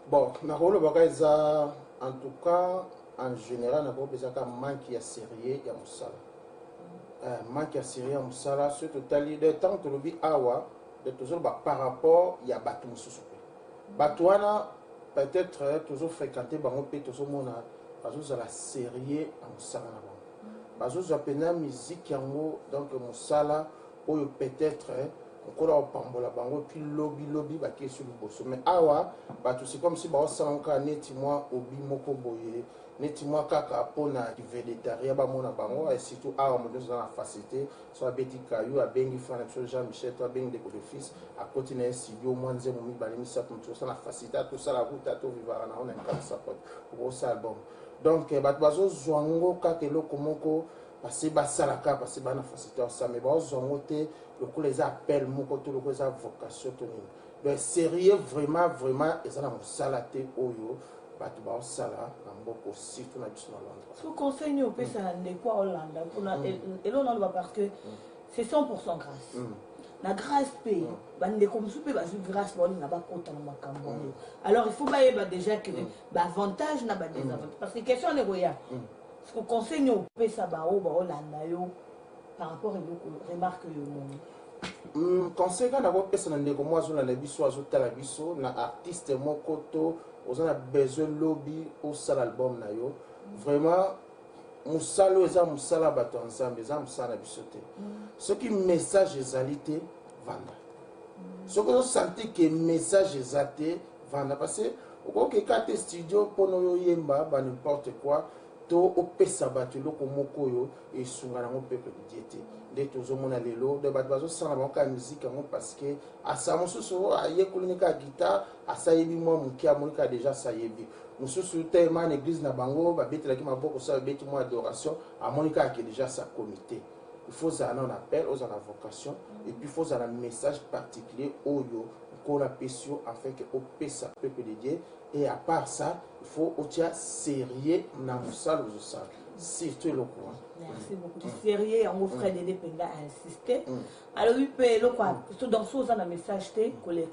Bon, na rolo ba kaisa. En tout cas, en général, nous avons besoin d'un manque de sérieux à Moussala. Manque de sérieux à Moussala, ce total de temps que nous avons, de toujours par rapport à Batou Moussoupe. Batouana, peut-être toujours fréquenté, toujours mon bazozala sérieux en mosala na bango bazozwa pena musique yango donc mosala oyo peut-être okola opambola bango puis lobi bakie sur liboso mais awa bato c'est comme si baosala nka neti mwa obi moko boye neti mwa kaka mpona végétarien bamona bango et surtout awa moto oza na facilité so abeti kayu abengi frère na biso Jean Michel to abengi ndeko de fils akoti na ye studio mwa nzembo mibale misato moto osala na facilité atosala kuta tovivaka nango na nkanisa pote okosala album donc bato bazozwa ngo kaka eloko moko parce basalaka parce bana facilité osala mais bazozwa ngo te lokola eza appel moko to lokola eza vocation to nini donc sérieux vraiment eza na mosala te oyo bato baosala na mboko surtout na biso na Londres. Ce conseil nous peut ça ndeko Hollande pour et là on va parce que c'est 100% grâce. La grâce paye bande comme soupe ba grâce bon na ba kota na makambo. Alors il faut ba déjà que ba avantage na ba désavantage parce que question ne roya. Ce que conseil nous peut ça ba Hollande yo par rapport aux remarques yo monde. Conseil quand d'abord personne ndeko moi zo na biso azotala biso na artiste moko to on a besoin lobby au sal album na yo vraiment musalo eza musala bato ensemble eza musala bisote ce qui message ezalité vanda ce que vous sentez que message ezate vanda parce que OK quand studio pono yo yemba ba n'importe quoi to opesa bato loko moko yo et sungana mo peuple de diété de tozomona lelo de bato bazo sala banka musique ngo parce que asa mosusu ayekuli ka guitare asayebi mo muki amonika déjà sayebi mosusu tellement église na bango ba betelaki maboko sa beti mo adoration amonika ki déjà sa comité il faut ça on appelle aux en vocation et puis il faut ça un message particulier oyo ko la pesio afin que opesa peuple de Dieu et à part ça il faut otia sérieux na musala zo ça surtout le courant. Merci beaucoup. Sérieux, on offre des dépendants à insister. Alors, il peut le quoi. Dans ce cas, un message te collègue.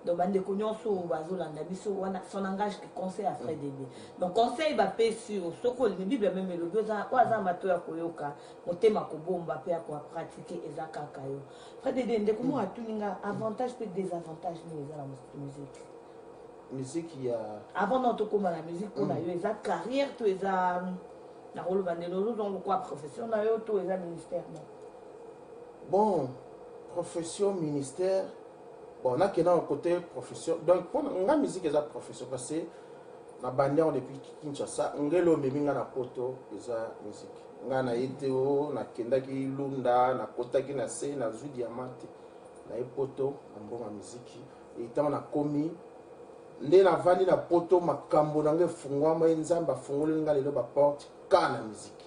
Donc, bande cognon sur Bazolanda, biso son engage qui conseil à Fred Dede. Donc, conseil va payer sur ce que la Bible même le besoin. Quoi, ça m'a tout à koyoka. Mon thème à kobo, on va payer à quoi pratiquer et zaka kayo. Fred Dede, comment a tout n'inga avantage peut désavantage nous dans la musique. Musique il y a. Avant notre comment la musique, on a eu les carrière, tout les a. La rôle bandelolo dans le quoi profession na yo to eza ministère non. Bon, profession ministère bon na kena côté profession donc pour la musique eza profession parce que na bandia depuis Kinshasa ngelo meminga na poto eza musique nga na eteo na kendaki lunda na kotaki na se na zu diamante na epoto na mbonga musique et tant na komi nde na vandi na poto makambo na nge fungwama nzamba fungole nga lelo ba porte la musique.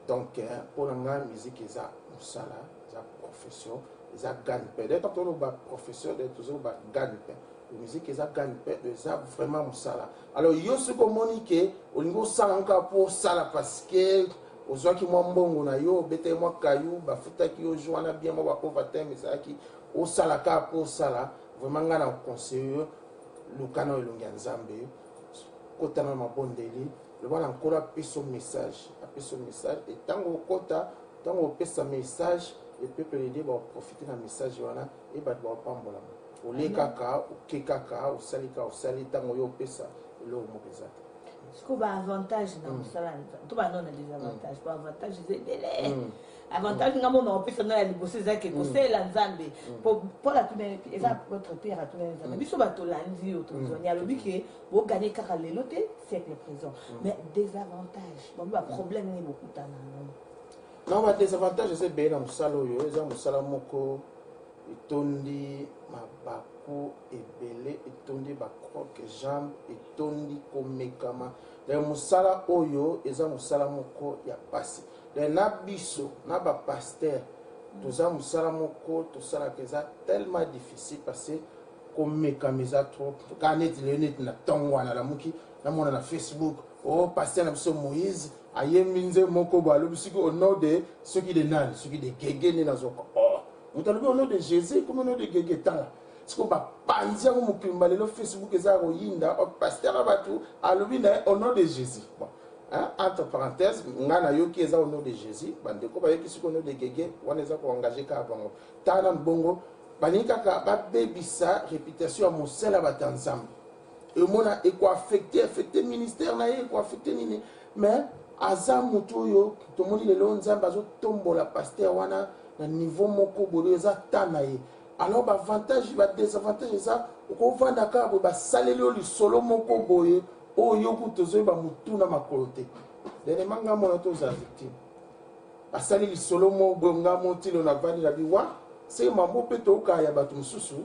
Donc, pour la musique, il y a musala, il y a profession, il y a gagne-pain. D'être toujours professeur, d'être toujours gagne-pain. La musique, il y a gagne-pain, il y a vraiment musala. Alors, il y a ce communiqué, au niveau ça encore pour ça parce que aux gens qui m'ont bon, on a yo, bête moi caillou, bafuta qui au jour on a bien moi pauvre thème, mais ça qui au salaka pour ça vraiment on a conseillé le canon et le nganzambe, côté na ma bonne délit. Le voilà encore appuyer son message et tant au quota tant au pèse message et peuple de Dieu va profiter d'un message voilà et va pas mbola au les kaka au kekaka au salika au salita au pesa et là au mobeza ce qu'on va avantage dans ça tout va non des avantages pas avantage c'est belé avantage ngamo na opesa na ya liboso za ke conseil la nzambe pour la tune eza votre père à tune nzambe biso ba to landi o to zonia le biki bo gagner kaka le loté siècle présent mais désavantage bon ba problème ni beaucoup tana non ba désavantage c'est bien na musala yo eza musala moko etondi mabaku ebele etondi ba croque jambe etondi komekama le musala oyo eza musala moko ya pasi le na biso na ba pasteur toza musala moko tosala keza tellement difficile parce que komekamiza trop quand net le net na tongo na la muki na mona na Facebook oh pasteur na biso Moïse ayeminze moko ba lo bisiko au nom de ceux qui de nan ceux qui de gege ne na zoko oh mutalobi au nom de Jésus comme au nom de gege tala siko ba panzia ko mukimba le Facebook eza ko yinda o pasteur abatu alobi na au nom de Jésus bon hein, entre parenthèses ngana yo qui eza au nom de Jésus bande ko ba yeki siko au nom de gege wana eza ko engager ka bango tana bongo balinga ka ba bebisa réputation ya mosela batanzambe et mona affecté ministère na ye affecté nini mais aza mutu yo to moni le nzamba zo tombola pasteur wana na niveau moko bodo eza tana ye alors ba avantage ba désavantage ça ko vanda ka ba saleli li solo moko boye o yo kutozo ba mutu na makolote dene manga mona to za victime basali li solo mo bonga motilo na vandi la biwa c'est mambo peto ka ya batu mususu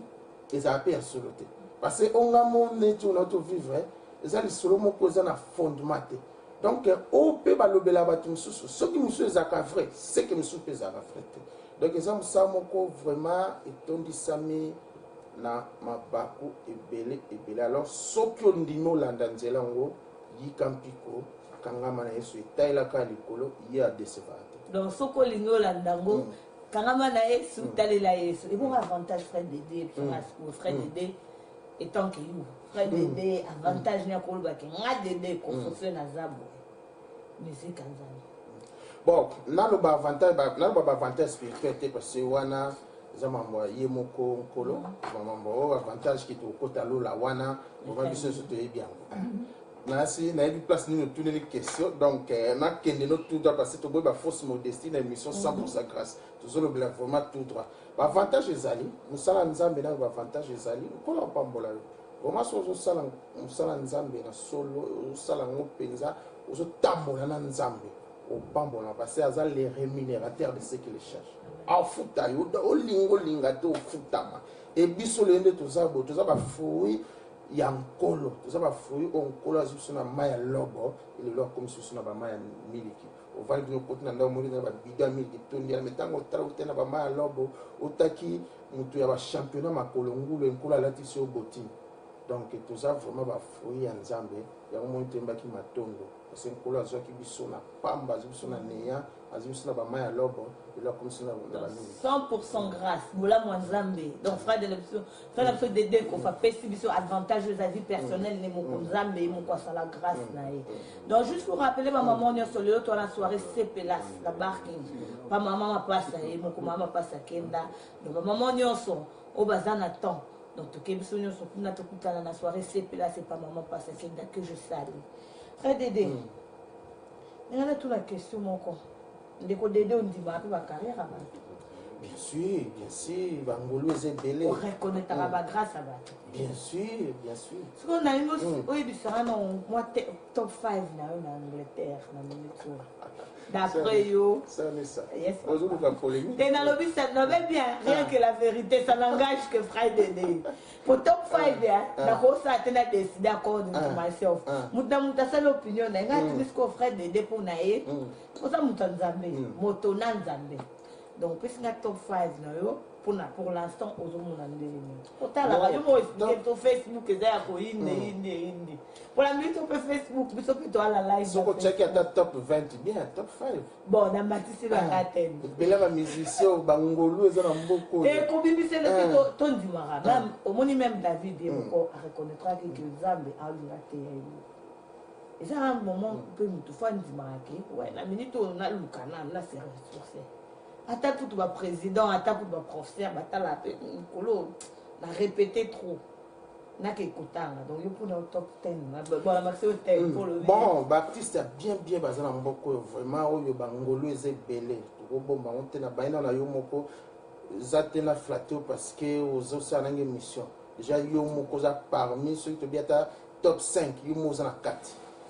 eza pe ya solo te parce que onga mo netu na to vivre eza li solo moko eza na fondement te. Donc, au peut balobela batu mususu. Ce qui mususu est vrai, c'est que mususu peut être vrai. Donc, exemple ça moko vraiment etondi sami na mabaku ebele. Alors, soki ondimo landa nzela ngo yikampiko kangama na yesu etaila ka likolo ya décevante. Donc, soko lingo landa ngo kangama na yesu talela yesu. Et bon avantage frère Dédé, frère Dédé étant que you frère Dédé avantage ni akoloba ke nga Dédé confession na zabo musique anzani bon nalo ba avantage spirituel parce que wana za mambo ye moko nkolo mambo avantage ki to kota lola wana on va biso so to bien na si na une place nous tourner les questions donc na kende no tout droit parce que to ba fausse modestie na émission 100% grâce toujours le vraiment tout droit ba avantage ezali musala nzambe na ba avantage ezali kola pambola vraiment so sala musala nzambe na solo sala ngopenza ozo tambola na nzambe au pambola parce que azal les rémunérateurs de ce qu'il cherche au futa yo o linga to futama et biso lende to zabo to zaba fruit ya nkolo to zaba fruit on nkolo azusu na maya lobo ile lo comme susu na ba maya miliki o vali no kotina ndo muri na ba bida miliki to ndia metango traute na ba maya lobo otaki mutu ya ba championnat makolo ngulu nkolo alati so boti donc to za vraiment ba fruit ya nzambe ya mo temba ki matondo parce que nkolo azoki biso na pamba biso na neya azusu na ba maya lobo ile comme ça na 100% grâce bola mwanzambe donc frère de l'option frère de Dédé qu'on fa pesi biso avantage de sa vie personnelle ne mo nzambe mo kwa sala grâce na ye. Donc juste pour rappeler ma maman on sur le to la soirée CPLAS la barking pa maman ma passe et mon maman passe kenda donc maman nyonso au bazana temps donc to kebiso nyonso kuna to kutana na soirée CPLAS c'est pas maman passe kenda que je salue frère Dédé. Il y a toute la question mon corps. Ndeko Dédé on dit ba carrière à bien sûr bangolo ezebele on reconnaîtra la grâce à battre bien sûr ce qu'on a une aussi oui bisara non moi top 5 na Angleterre na minute d'après yo ça n'est ça yes aujourd'hui la polémique t'es dans le but ça non mais bien rien que la vérité ça n'engage que frère Dédé pour top 5 d'accord ça t'as décidé d'accord de myself muta ça l'opinion na nga tu dis frère Dédé pour naé pour ça muta nzambe moto na nzambe. Donc, puisque la top 5, pour l'instant, aux hommes, on a des autant la radio, moi, expliquer ton Facebook, c'est à quoi pour la minute, on peut Facebook, mais on peut la live. Si on check ta top 20, bien, top 5. Bon, on a bâti la ratine. Mais là, la musicien, Bangolo, ils ont beaucoup. Et comme il dit, c'est ton dimara. Même, au moins, même David, il reconnaîtra que Zambé a eu la télé. Et ça, à un moment, on peut nous faire une dimara. Ouais, la minute, on a le canal, là, c'est ressourcé. Ata tout le président, ata tout le professeur, ata la colo, la répété trop. N'a qu'écoutant, donc il faut au top 10. Bon, la maximum 10 pour le. Bon, Baptiste a bien basé dans beaucoup vraiment où yo bangolo est belé. Tout bon, on te na baina na yo moko zatena flatté parce que aux autres ça une mission. Déjà yo moko za parmi ceux qui bien ta top 5, yo mo za na 4.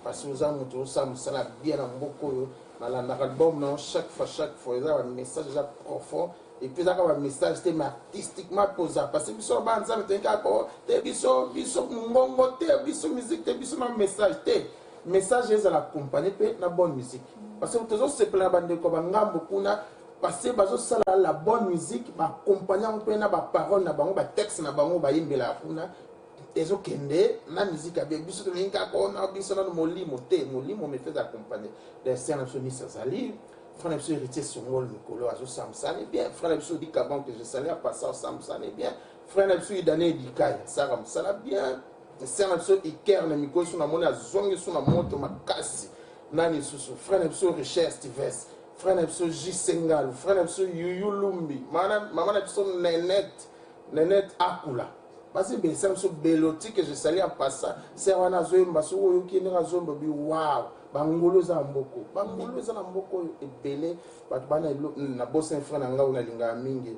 Parce que vous avez montré ça me bien dans beaucoup dans l'album non chaque fois il y a un message déjà profond et puis il y a un message artistiquement posé parce que biso ba nzambe te kako te biso ngongo te biso musique te biso message te message est à l'accompagner pe na bonne musique parce que toujours c'est plein bande ko ba ngambo kuna parce que bazo sala la bonne musique ba accompagnant pe na ba parole na bango ba texte na bango ba yimbela kuna tezo kende na musique a bien biso to linka ko na biso na molimo me fait accompagner des scènes absolument sazali frère monsieur héritier songol mikolo azo samsane bien frère monsieur dit qu'avant que je salais à passer au samsane bien frère monsieur dané dikaya ça comme ça là bien scène absolument iker na mikolo sur na mona zongi sur na moto makasi nani susu frère monsieur richard stives frère monsieur J Sengal frère monsieur Yuyu Lumbi maman monsieur Nenette Akula parce que c'est un beloti que je salue en passant c'est un azomba so qui est azomba bi wow bangolo za mboko ebele bat bana na boss un frère nga una linga mingi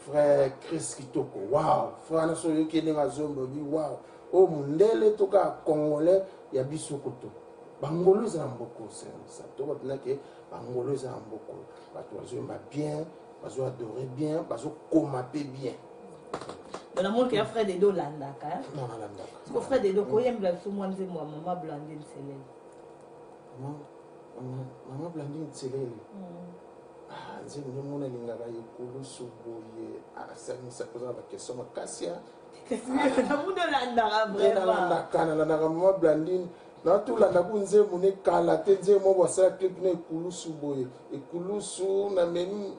frère Chris Kitoko wow frère na so qui est azomba bi wow o mundele toka congolais ya bisokoto bangolo za mboko c'est ça to ba que bangolo za mboko bat azomba bien bazo adorer bien bazo komaper bien. Dans le monde qui a frère des deux landaka. Non, landaka. Parce que frère des deux, quand il y a un blanc, moi, c'est moi, maman Blandine Célèle. Maman Blandine Célèle. Ah, c'est une monnaie lingara yekulu suboye. Ah, ça me pose la question ma Cassia. Qu'est-ce que c'est dans le landaka vraiment? Landaka, landaka maman Blandine. Na tout la nabunze mune kala tenze mo bossa clip ne kulu suboye. Ekulu su na meni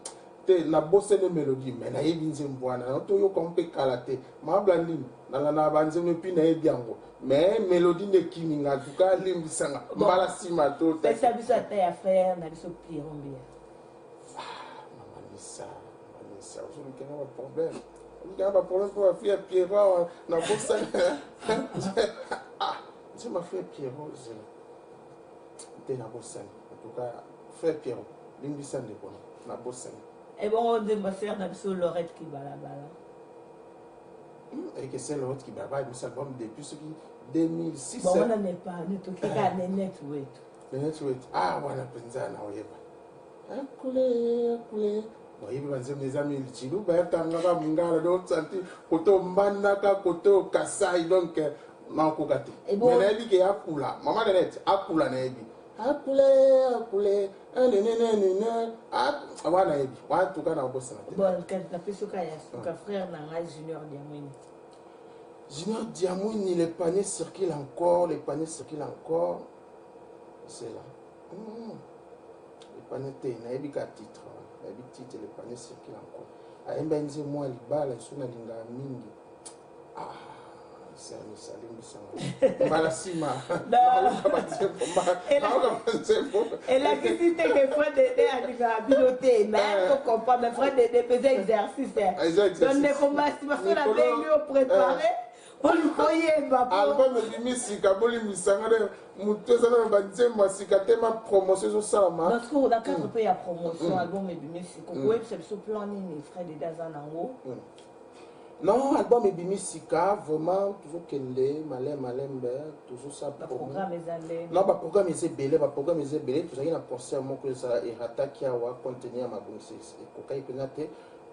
na bosse de mélodie mais na yebinze mbwana na to yo kompe kalate ma Blandine na na banze me pina ebiango mais mélodie ne kininga duka limbisanga mbala sima to ta ça biso ta ya faire na biso Pierron bien maman ça aujourd'hui qu'il y a un problème il y a un problème pour la fille Pierron na bossa ah c'est ma fille Pierron c'est na bossa en tout cas frère Pierron limbisanga de bon na bossa. Et bon, on dit, ma soeur, on a besoin de Lorette qui va là-bas. Et que c'est Lorette qui va là-bas, il album depuis ce qui 2006. Bon, on n'en est pas, on est au Kika, on est network. Le network, ah, on a pensé à Naoyeba. Coulé. Bon, il va dire, mes amis, le Chilou, ben, t'as un mungala d'autres santé, koto Manaka, koto Kassai, donc, Manko Gati. Et bon, mais il y a Akula, maman de net, Akula Nebi. Akule, awana ebi wa tuka na bossa na bon quand na pesoka ya suka frère na nga Junior Diamouine les paniers circulent encore c'est là les paniers té na ebi ka titre les paniers circulent encore aemba nze moi libala suna linga mingi ah c'est un salim sang balasima et la question que frère Dédé a dit à piloter mais on comprend mes frères Dédé faisaient exercice donc les combats parce que la veille au préparé on lui croyait pas album de misika boli misanga mutoza na banzemba sikatema promotion ça ma parce qu'on a quatre pays à promotion album de misika ouais c'est le plan ni frère Dédé zanango. Non, album Ebimi Sika, vraiment, toujours Kende, Malembe, toujours ça. Programme est non, programme est belé, programme est belé, tout ça, il y a un concert, moi, que ça, et Rata qui a contenir ma bonne et Kokai Penate.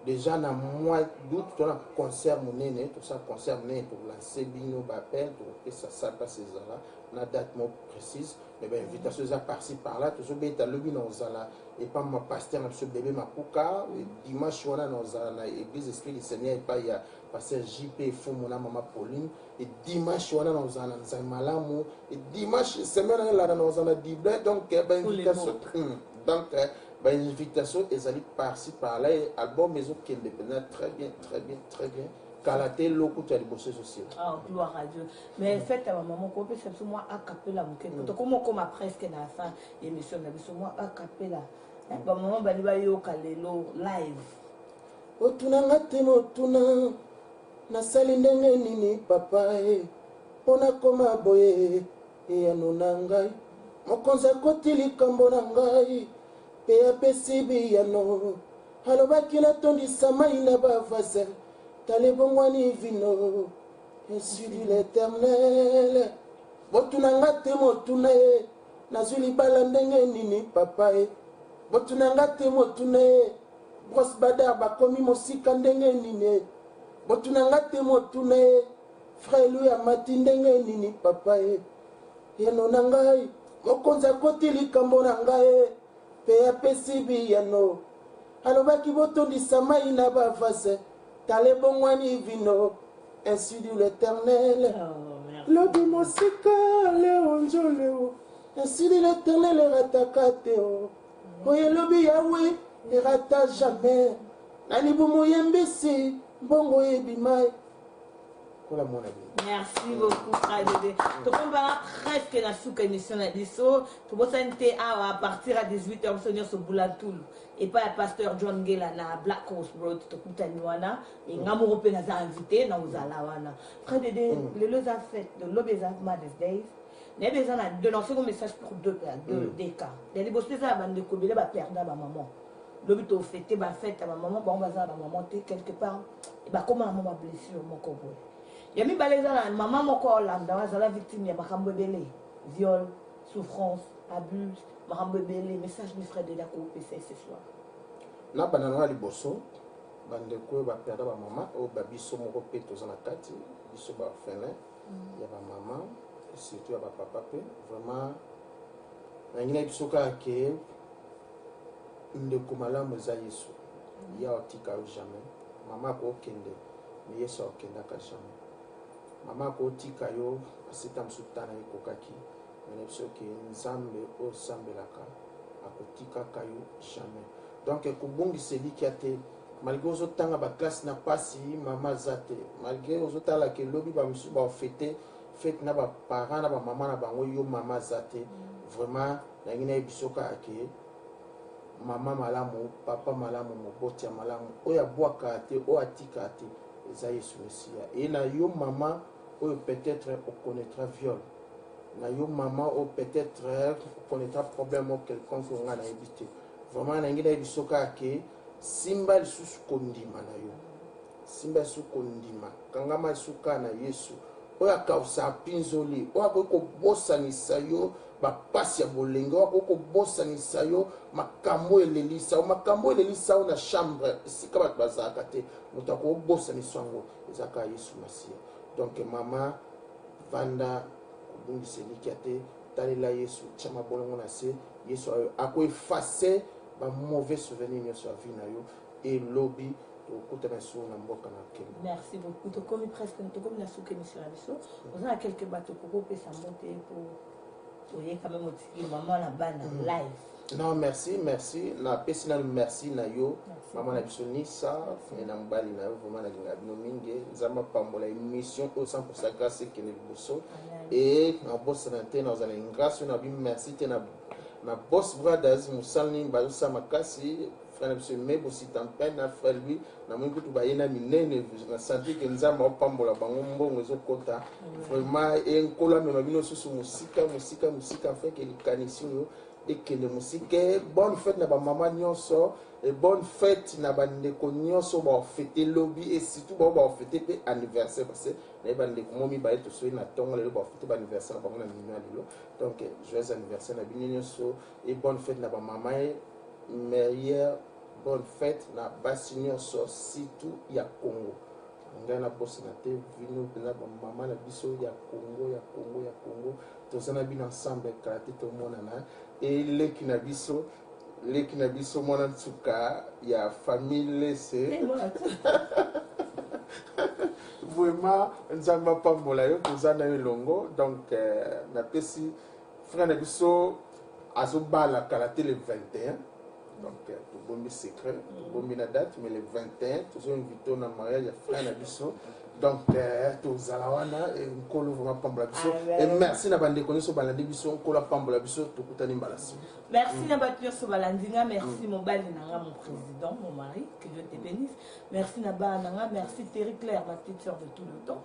Déjà, dans le mois d'août, tout un concert, mon néné, tout ça, concert, mon pour lancer Bino Bapel, pour que ça passe ces là, la date précise, mais bien, invitation à par-ci par-là, tout ça, bien, le bin aux ala, et pas ma pasteur, ce bébé, ma pouka, dimanche, on a dans la église, esprit du Seigneur, et pas, il y a pasteur JP, fou, mon maman Pauline, et dimanche, on a dans la malamu, et dimanche, semaine, là, dans la Bible, donc, ben, invitation, donc, ben, invitation, ils allaient par-ci par-là, et album, maison qui est indépendant, très bien. Kalaté, l'eau, tu as des bosses aussi. Ah, gloire à Dieu. Mais faites à ma maman, qu'on peut faire sur moi à capella, comment presque dans la fin, l'émission, on a vu sur moi à capella. Bah, maman, bah, il va y avoir live. Otunanga temo tuna, na sali ndenge nini papa pona koma boye, e anonangai, mokonza koti likambo na ngai, pe apesi biyano, alobaki natondisa mai na bavase, talebongwani vino, ainsi dit l'Éternel. Botunanga temo tuna nazwi libala ndenge nini papa botunanga temo tuna Bros Badar bakomi mosika ndenge nini botunanga temo tuna frère lui amati ndenge nini papa yano na ngai mokonza koti likambo na ngai pe apesi biyano alobaki botondisa mai na bavase talebongwani vino ainsi dit l'Éternel. Lodi mosika leonjo leo ainsi dit l'Éternel ratakateo oye lobi Yahweh ne rata jamais nani bomo yembesi bongo ebimai kola mona bien. Merci beaucoup, frère Dédé. Tu comprends presque la sous-émission de l'ISO. Tu peux sentir à partir à 18h, on se boulatoul. Et pas le pasteur John Gela na Black Coast Road, tu comprends, Nuana. Et Namoro Penaza invité, na Uzalawana. Frère Dédé, le loza fait de l'obéza Mother's Days. Les besoins de lancer un message pour deux cas. Les bosses à bande de Kobile va perdre à ma maman. Le but au fêter, ma fête à ma maman, bon, va à ma maman, quelque part. Et bah, comment maman blessure mon cowboy. Il y a mis balaiza maman mon corps là, dans la victime, il y a ma belé, viol, souffrance, abus, ma belé, message du frère de la coupe ce soir. Na banana liboso, bande ko va perdre à ma maman, au babiso mon repère aux anakati, biso ba fene, il y a ma maman. Surtout à papa, vraiment, il y a des choses qui ne sont pas là, mais il y a des choses jamais. Maman ko kende, mais yeso kenda ka jamais. Maman ko tika yo, asitam sutana ko kaki, mais yeso ki nzambe o sambelaka, akotika kayo jamais. Donc ko bongi seli ki ate, malgré aux autres temps ba classe na pasi, maman zate, malgré aux autres temps la ke lobby ba musu ba fêter. Fait na ba parents na ba maman na bango yo mama zate vraiment na ngina bisoka ake mama malamu papa malamu moboti malamu oya bwaka te o atika te eza Yesu Mesia et na yo mama o peut-être on connaîtra viol na yo mama o peut-être on connaîtra problème ou quelconque on a évité vraiment na ngina bisoka ake simba lisusu kondima na yo simba su kondima kangama suka na Yesu oya kausa pinzoli oya ko bosanisa yo bapasi ya bolenge oya ko bosanisa yo makambo elelisa o na chambre sika bato bazalaka te moto ako bosanisa yango ezaka Yesu Masia donc mama vanda obungiseli kia te talela Yesu tia mabolongo na se Yesu ako efface ba mauvais souvenir nyonso ya vie na yo et lobby. Merci beaucoup. Tu comme presque comme la sous-émission à l'ISO. On a quelques bateaux pour couper sa montée pour y quand même aussi maman là-bas live. Non merci na personal merci na yo maman na bisoni ça na mbali na yo vraiment na ngabino mingi nzamba pambola émission au 100% grâce que le bosso et na boss na te na zana grâce na bi merci te na boss brothers musalni balusa makasi frère monsieur Mebo si tempête na frère lui na mungu tu bayena minene na santi que nzamba opambola bango mbongo ezokota vraiment et nkola me mabino susu musika fait que likanisi yo et que le musique bonne fête na ba maman nyonso et bonne fête na ba ndeko nyonso ba fêter lobby et surtout ba fêter anniversaire parce que na ba ndeko momi ba eto so na tongo le ba fêter anniversaire na ba na minwa lelo donc joyeux anniversaire na bino nyonso et bonne fête na ba maman meilleure bonne fête na basi nyonso surtout ya Congo ngai na boss na te vino na ba maman na biso ya Congo tozana bino ensemble karate to monana et leki na biso mona tsuka ya famille c'est vraiment nzamba pambola yo tozana elongo donc na pesi frère na biso azobala karate le 21 donc tout bon secret tout bon la date mais le 21 tous invité na mariage ya frère na biso donc tous alawana et nkolo vraiment pambola biso et merci na bande connaissance balandi biso nkolo pambola biso to kutani mbalasi merci na batio so balandinga merci mon bali nanga mon président mon mari que Dieu te bénisse merci na ba nanga merci Terry Claire ma petite sœur de tout le temps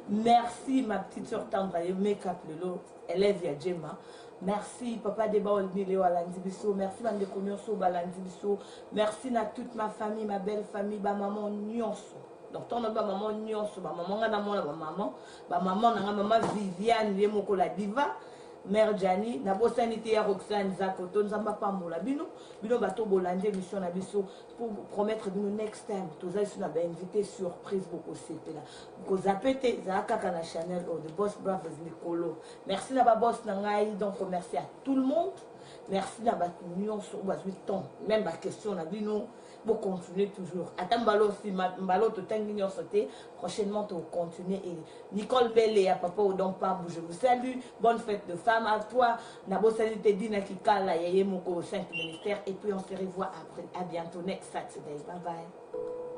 merci ma petite sœur Tandra make-up lelo élève ya Gemma. Merci papa Deba Olmileo Alandi Biso, merci Bande Konyoso Balandi Biso, merci à toute ma famille, ma belle famille, ma maman Nyonso. Donc ton ba maman Nyonso, ma maman na maman na maman Viviane Lemoko la diva, mère Jani, na bosanité ya Roxane Zakoto, nzamba pambola bino bato bolande mission na biso pour promettre bino next time. Tous ça na ba invité surprise beaucoup c'était là. Ko zapete za kaka na Chanel or the Boss Brothers Nicolo. Merci na ba boss na ngai donc merci à tout le monde. Merci na ba union sur 8 ans. Même ba question na bino pour continuer toujours. Attends balo si balo to tangi sauté prochainement to continuer et Nicole Belle et à papa ou donc pas je vous salue. Bonne fête de femme à toi. Na bo salute dina kikala yeye moko 5 ministères et puis on se revoit après à bientôt next Saturday. Bye bye.